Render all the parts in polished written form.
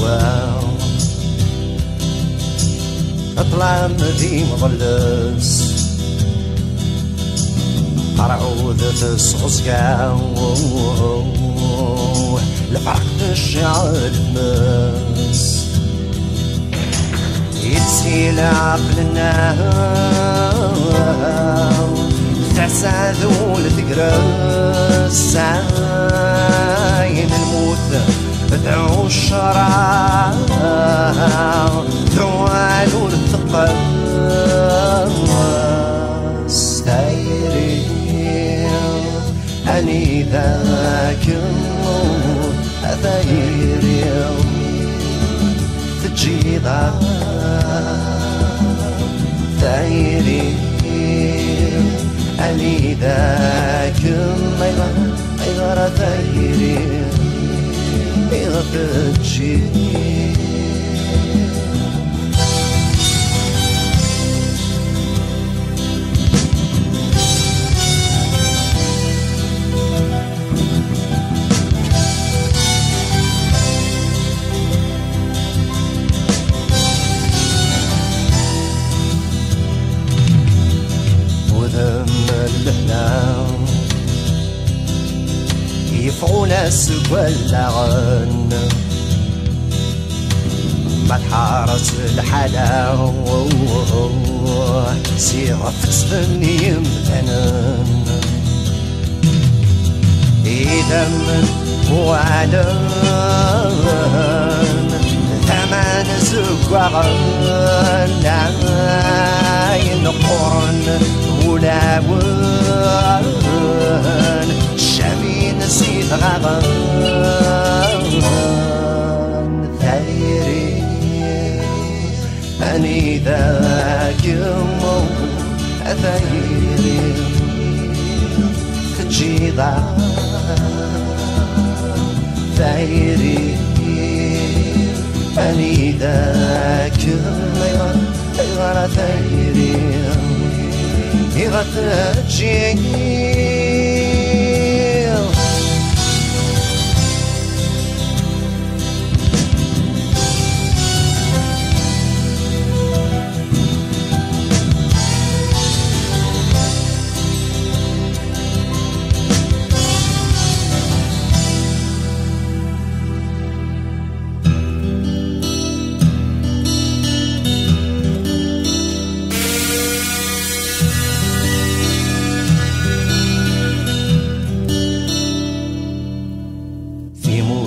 الدواء اطلع مدي مظلس قرعوذة تصغصقا الفرق تشعل المس يتسيل عقلنا تعسى ذول تقرس عاين الموت دعو الشرع دعوالو الثقل ستايري أني ذاك النور أثايري تجيضا ثايري أني ذاك النور ثايري يغفتشي وذم اللهنا يفعون السكولان ما تحارس الحلا سيرة تسفني يمثنن إذا من وعلن ثمان سكوغن عين قرن ولاون شامين سيد غغن ثايري أني ذاك يمو ثايري تجيضا ثايري أني ذاك غير ثايري يغتجي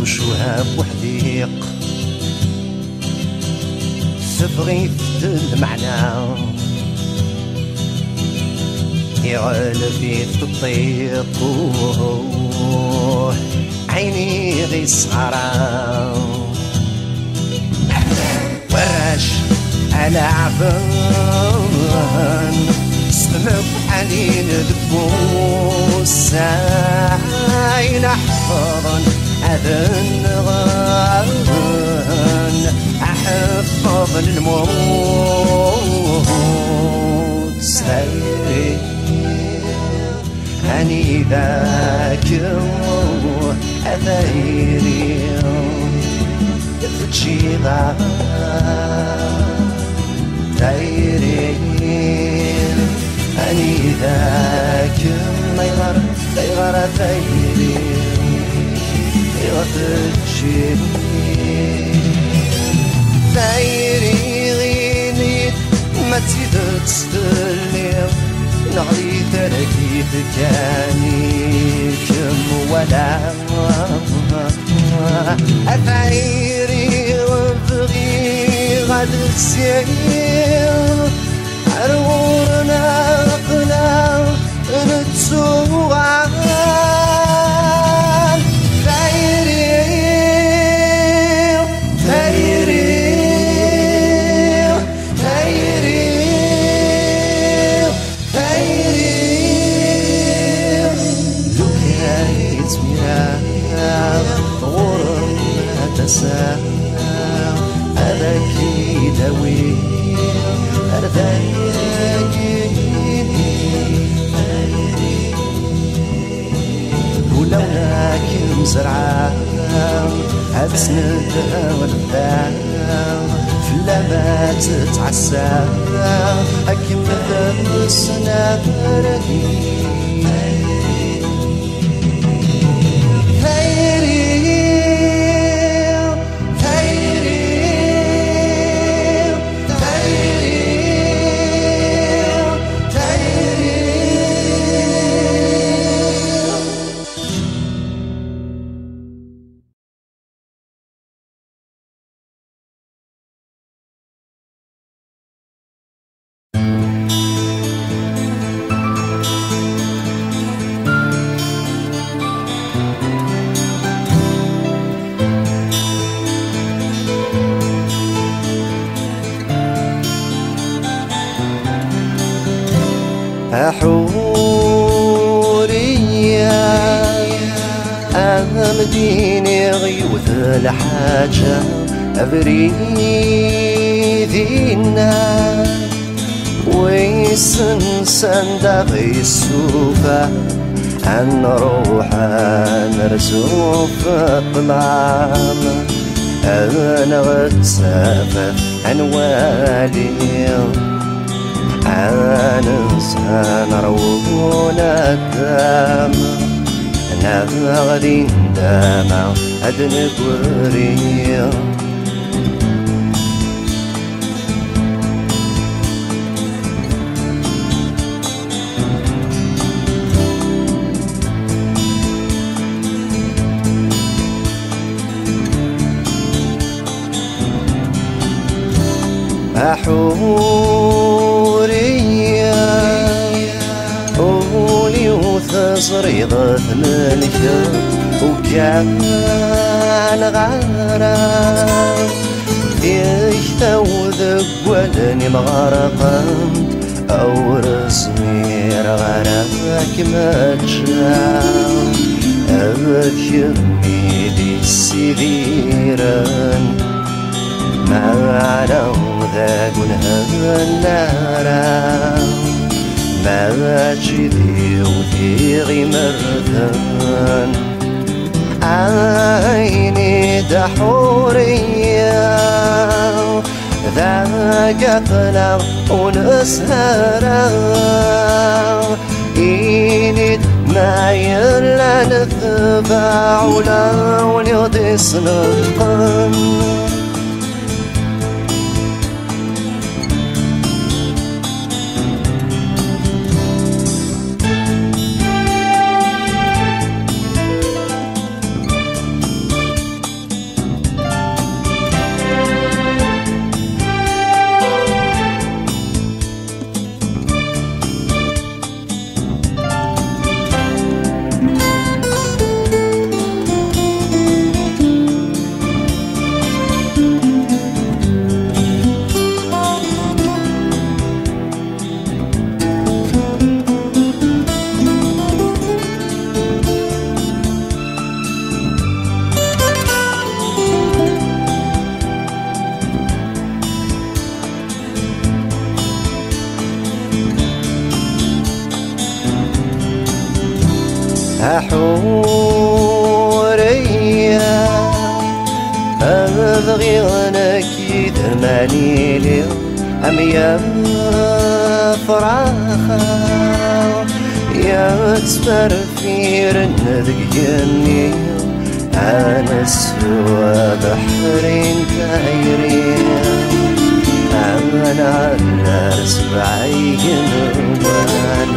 شهاب وحديق تبغي في المعنى يغلب في الطيق عيني غي صغرا وراش على عبان سمك حنين دبوس عين حفظا أذن غان أحفظ الموت سايري أني ذاك أثايري تجيضا ثايري أني ذاك ما يغار ثايري ثايري غيني ما تزيد تستلي نغلي تركيت كاني كم ولا ثايري وبغي غاد تسير عرورنا قنا نتسوع هذاك يداوي ولولاك مزرعة أبسند والذا فلما تتعسى أكم ذا رهيب حورية أمديني غيوث الحاجة أبريدينا ويسنسن دغي السوفة نروح نرسو في الظلام أنا غتسافر أنوالي أنسان رونا الدم نغدي ندامة أدنقوري أحورية أولي وثصريضة ملكة وكان غارة يكتو ذقودني مغرقنت أو رسمير غراك مجال أذكرني دي السذيرن معنا ذاقنها النار ما جدي وثيغي مرثان عيني دحورية ذاك قنا ونسهرا إيني ما يلا نثبع ولا ونيضيس نلقن حورية أبغي غنكي ثماني لي أم يا فراخة يا تفرفير ندقيني أنا سوى بحرين تايرين أنا على سبعين وان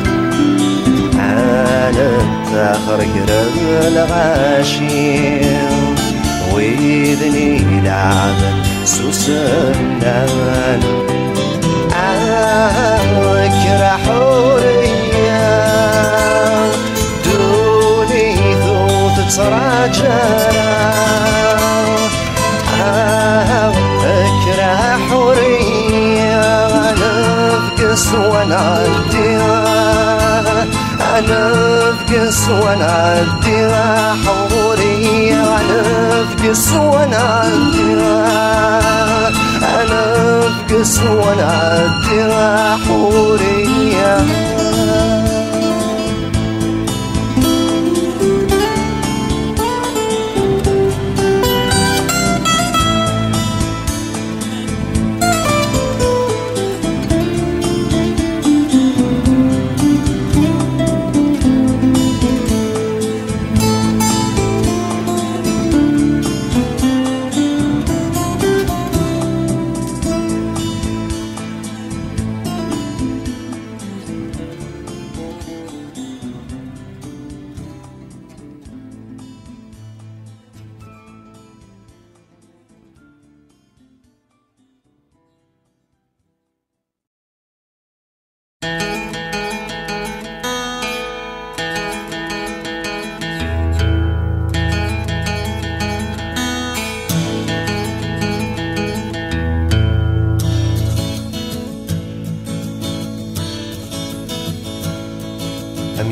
أنا تخرج الغاشيم وإذني لعبا سوسنان أذكر حورية دوني ثوث تراجرا أذكر حورية نفقس ونعديها نفقس ونعديها حورية نفقس ونعديها نفقس ونعديها حورية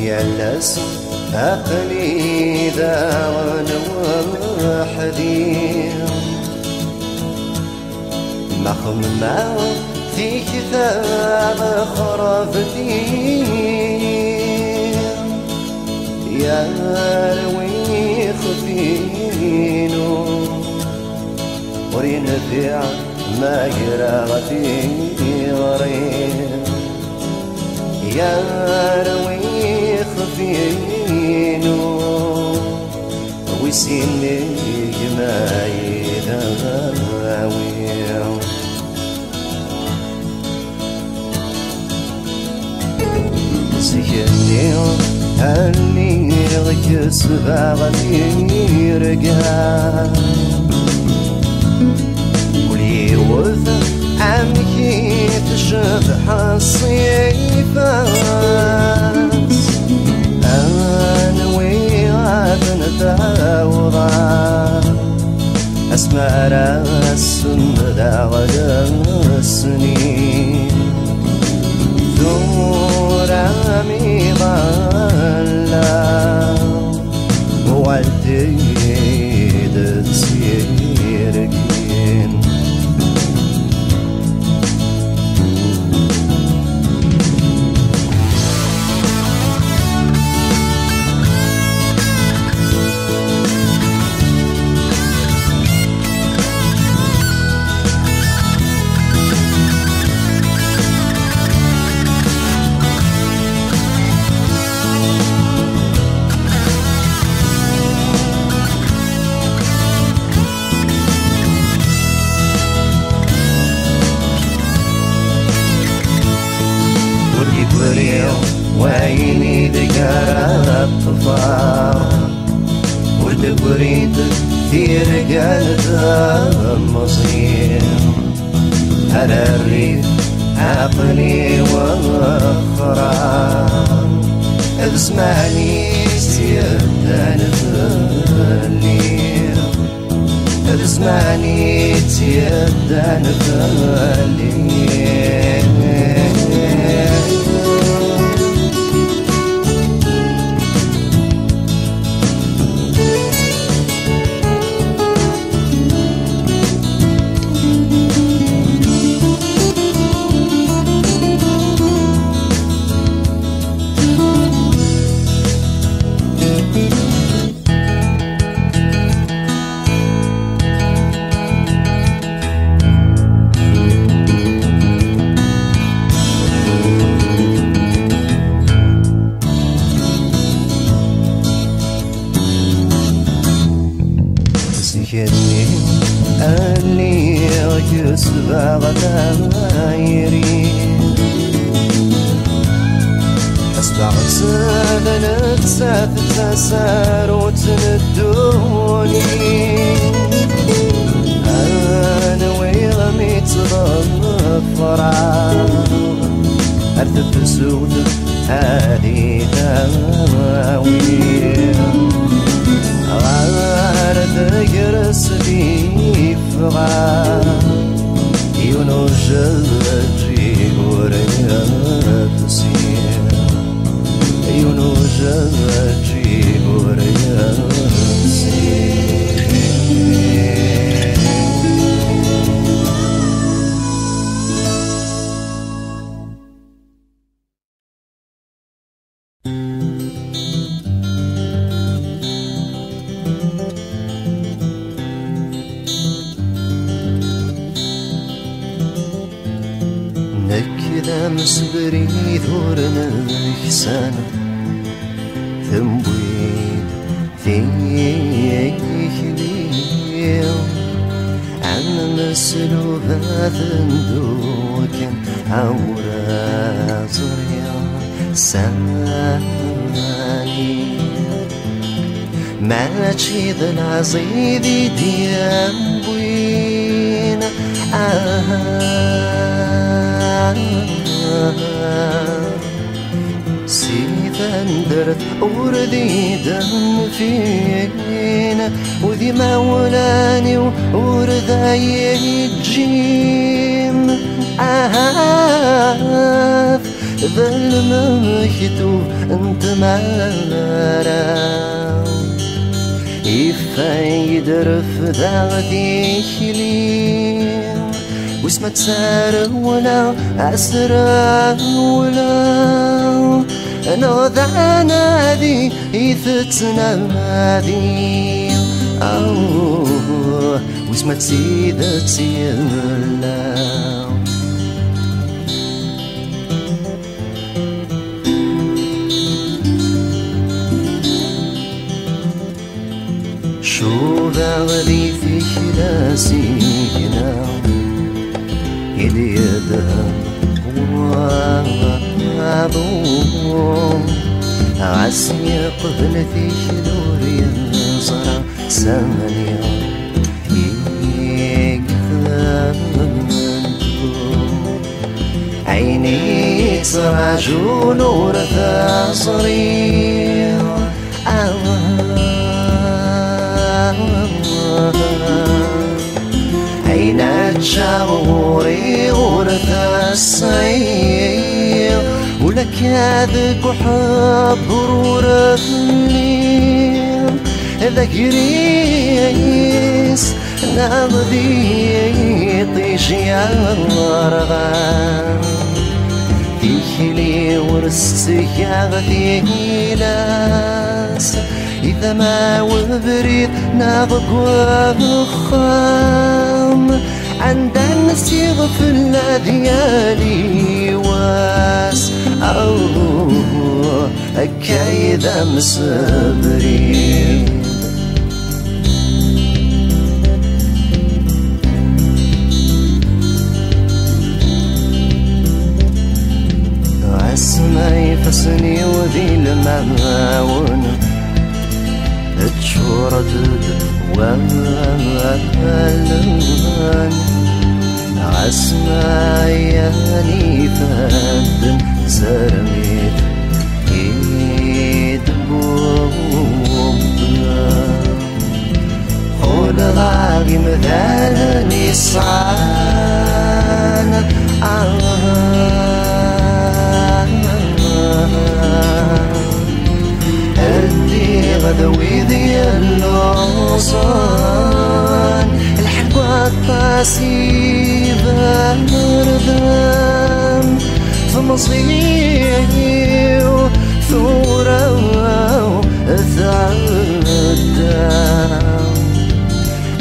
يلس أقلي داون وحدي مخممة في كتاب خرفتي يا روي خفينو ورين فيع ما يراغتي غريب يا روي خفينو ويسيني ما يداوي سيكني هني غيس باغتي رقا ولي وثق عمكي تشبح الصيفات أنا ويغابن تاوضا أسمع راس داغد السنين ثورة ميغالا والتيد تسيركين وعيني ذكرى الطفال وتبريد في رجالة المصير على الريف عقلي وخرام اسمعني سيادة نفلي اسمعني سيادة نفلي اللي يسبغ دايري أسبغ سبنت سات تسار وتندوني أنا ويغميت ظفرا أرتب سود هذه داوي غارت يرس في فغا ينوجدجي وريات سير ينوجدجي وريات سير نكذا مسبري ثورنا إحسانا ثمبويد فيك ليو عن مسلوبة ذندوكا عورا زريا ساني ما تشيد العزيدي ديان بوين سيفان درت وردي دم فينا وذي مولاني ورذا يجيم ذا المكتوب انت مارا يفايد رفضا ذيكلي واسمك سار ولا عسر ولا أنا ذا نادي يفتنا مادي واسمك سيدة سيلا شو ذا غذي في خلاسينا إلي يدها وابوم عسي قبل في شدور ينصر سمني عيني تسرج نور ثاصري عينات شعوري ورث الصيف ولك يدك وحب ورثني ذكريس نغذي طيش يا مرغان تيخلي ورثك يا غثيلاس إذا ما وبريد نابق وخام عند الناس يغفل ديالي واس أكايدا مصبري عسماي فسني وذي المعاون تشورد والألوان عسماياني فد زرميت يدبوب خول غاقي مثالني صعان أدي غدوي ذي النصان الحقوة الطاسيبة مردام في مصيري وثورة وثعدام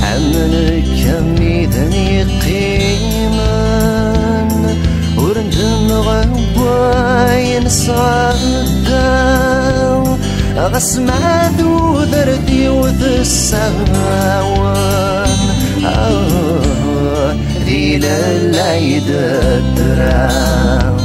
عملك يميدني قيما ورندم غواين صدام غسمع ذو ذردي وذساوان ذي للعيد الدرام